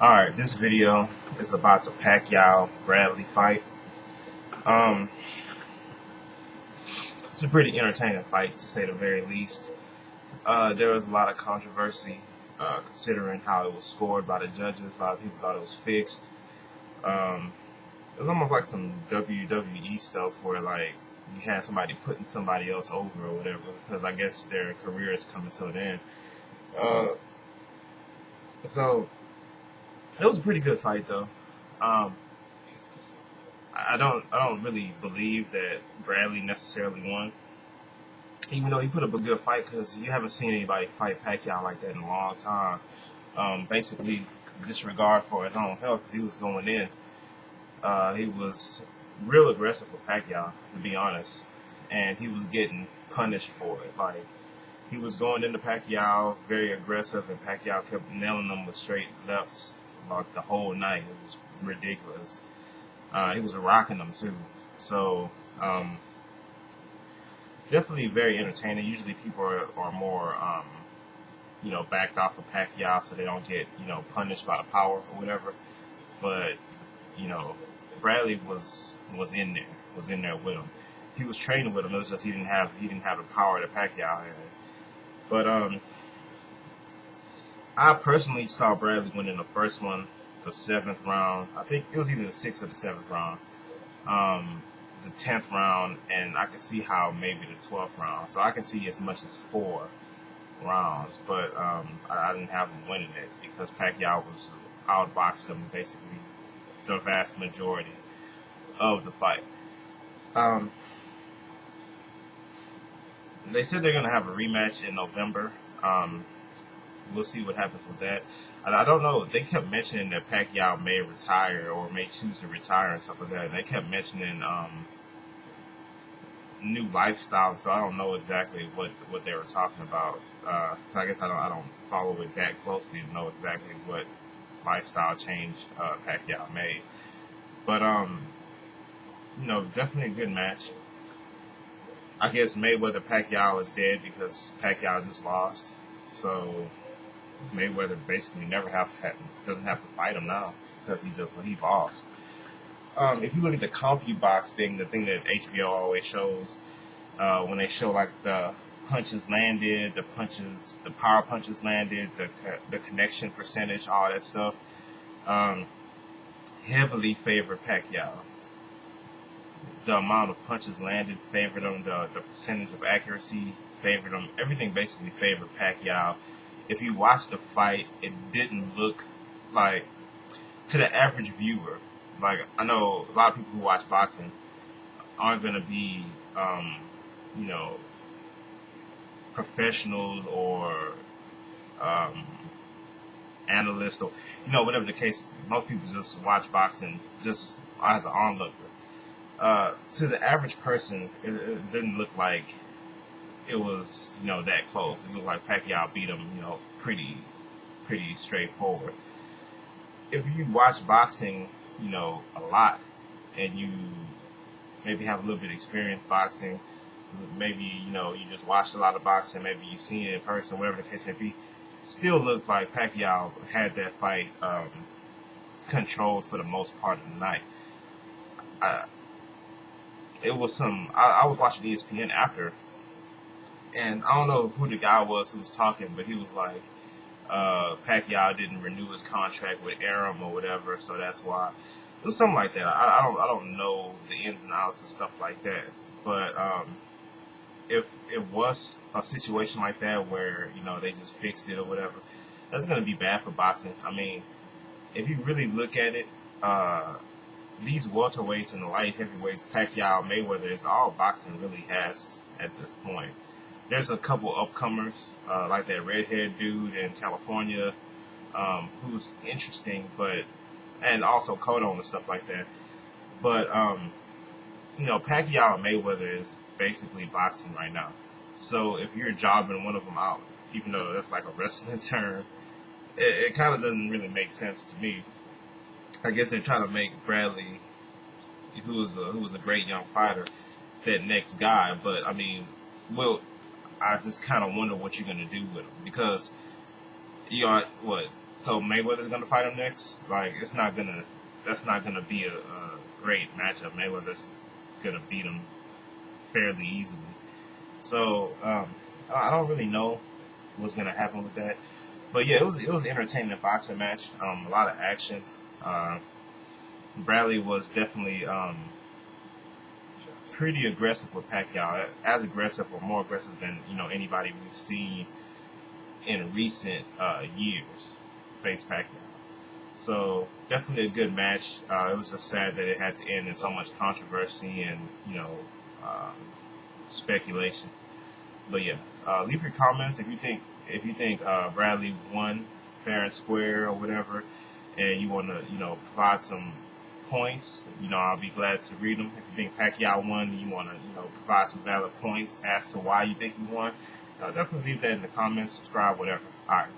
Alright, this video is about the Pacquiao Bradley fight. Um, it's a pretty entertaining fight to say the very least. There was a lot of controversy considering how it was scored by the judges. A lot of people thought it was fixed. Um, it was almost like some WWE stuff where like you had somebody putting somebody else over or whatever because I guess their career is coming to an end. Uh, so it was a pretty good fight though. Um, I don't really believe that Bradley necessarily won, even though he put up a good fight because you haven't seen anybody fight Pacquiao like that in a long time. Basically, disregard for his own health. He was going in. He was real aggressive with Pacquiao, to be honest, and he was getting punished for it. Like he was going into Pacquiao very aggressive, and Pacquiao kept nailing him with straight lefts like the whole night. It was ridiculous. He was rocking them too. So definitely very entertaining. Usually people are more backed off of Pacquiao so they don't get punished by the power or whatever. But you know Bradley was in there with him. He was training with him. It was just he didn't have the power that Pacquiao had. But I personally saw Bradley win in the first one, the seventh round. I think it was either the sixth or the seventh round. um, the 10th round, and I can see how maybe the 12th round. So I can see as much as 4 rounds, but I didn't have him winning it because Pacquiao was outboxed him basically the vast majority of the fight. Um, they said they're gonna have a rematch in November. We'll see what happens with that. And I don't know. They kept mentioning that Pacquiao may retire or may choose to retire and stuff like that. And they kept mentioning new lifestyle, so I don't know exactly what they were talking about. So I guess I don't follow it that closely to know exactly what lifestyle change Pacquiao made. But definitely a good match. I guess Mayweather Pacquiao is dead because Pacquiao just lost. So Mayweather basically never doesn't have to fight him now because he lost. If you look at the CompuBox thing, the thing that HBO always shows when they show like the punches landed, the power punches landed, the connection percentage, all that stuff, um, heavily favored Pacquiao. The amount of punches landed favored him. The percentage of accuracy favored him. Everything basically favored Pacquiao. If you watch the fight, it didn't look like, to the average viewer, like I know a lot of people who watch boxing aren't gonna be, you know, professionals or um, analysts or whatever the case. Most people just watch boxing just as an onlooker. To the average person, it didn't look like it was that close. It looked like Pacquiao beat him pretty straightforward. If you watch boxing a lot and you maybe have a little bit of experience boxing, maybe you just watched a lot of boxing, maybe you've seen it in person, whatever the case may be, still looked like Pacquiao had that fight controlled for the most part of the night. I, it was I was watching ESPN after, and I don't know who the guy was who was talking, but he was like, Pacquiao didn't renew his contract with Arum or whatever, so that's why. It was something like that. I don't know the ins and outs and stuff like that. But if it was a situation like that where they just fixed it or whatever, that's gonna be bad for boxing. I mean, if you really look at it, these welterweights and the light heavyweights, Pacquiao, Mayweather, is all boxing really has at this point. There's a couple upcomers, like that redhead dude in California, who's interesting, and also Cotto and stuff like that. But Pacquiao and Mayweather is basically boxing right now. So if you're jobbing one of them out, even though that's like a wrestling term, it kind of doesn't really make sense to me. I guess they're trying to make Bradley, who was a great young fighter, that next guy. But I mean, I just kind of wonder what you're gonna do with him because you got what So Mayweather's gonna fight him next. Like that's not gonna be a great matchup. Mayweather's gonna beat him fairly easily. So I don't really know what's gonna happen with that. But yeah, it was an entertaining boxing match. A lot of action. Uh, Bradley was definitely pretty aggressive with Pacquiao, as aggressive or more aggressive than anybody we've seen in recent years face Pacquiao. So definitely a good match. It was just sad that it had to end in so much controversy and uh, speculation. But yeah, leave your comments if you think Bradley won fair and square or whatever, and you want to provide some points. I'll be glad to read them. If you think Pacquiao won, and you want to provide some valid points as to why you think he won. Definitely leave that in the comments. Subscribe, whatever. All right.